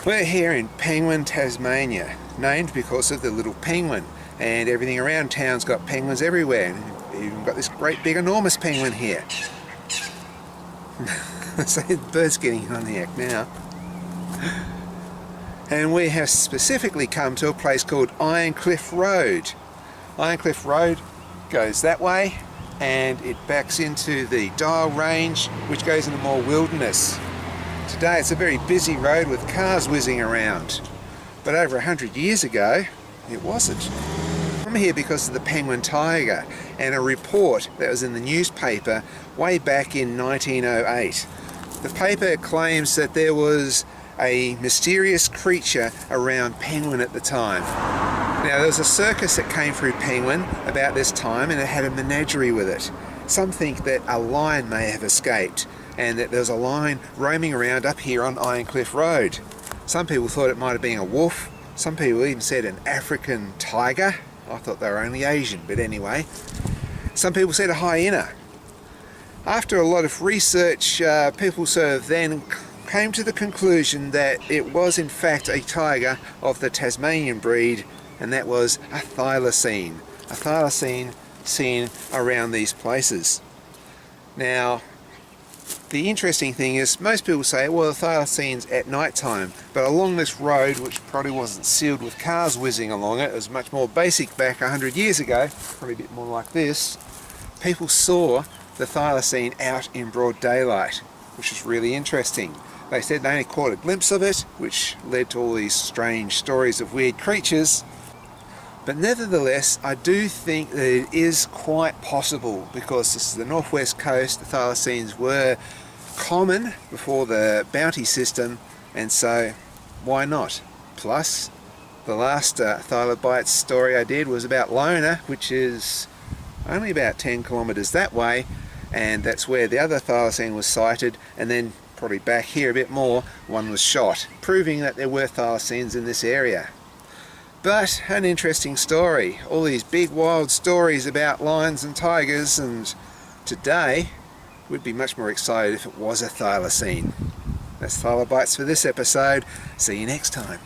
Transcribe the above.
We're here in Penguin, Tasmania, named because of the little penguin, and everything around town's got penguins everywhere. And we've even got this great big enormous penguin here. So the bird's getting on the act now. And we have specifically come to a place called Iron Cliff Road. Iron Cliff Road goes that way and it backs into the Dial Range, which goes into more wilderness. Today it's a very busy road with cars whizzing around, but over 100 years ago it wasn't. I'm here because of the penguin tiger and a report that was in the newspaper way back in 1908. The paper claims that there was a mysterious creature around Penguin at the time. Now there was a circus that came through Penguin about this time and it had a menagerie with it. Some think that a lion may have escaped and that there was a lion roaming around up here on Iron Cliff Road. Some people thought it might have been a wolf. Some people even said an African tiger. I thought they were only Asian, but anyway. Some people said a hyena. After a lot of research, people sort of then came to the conclusion that it was in fact a tiger of the Tasmanian breed, and that was a thylacine. A thylacine seen around these places. Now, the interesting thing is, most people say, well, the thylacine's at night time, but along this road, which probably wasn't sealed with cars whizzing along it, it was much more basic back 100 years ago, probably a bit more like this, people saw the thylacine out in broad daylight, which is really interesting. They said they only caught a glimpse of it, which led to all these strange stories of weird creatures. But nevertheless, I do think that it is quite possible, because this is the northwest coast, the thylacines were common before the bounty system, and so why not? Plus, the last Thyla story I did was about Lona, which is only about 10 kilometres that way, and that's where the other thylacine was sighted, and then probably back here a bit more, one was shot, proving that there were thylacines in this area. But an interesting story, all these big wild stories about lions and tigers, and today we'd be much more excited if it was a thylacine. That's Thyla Bites for this episode. See you next time.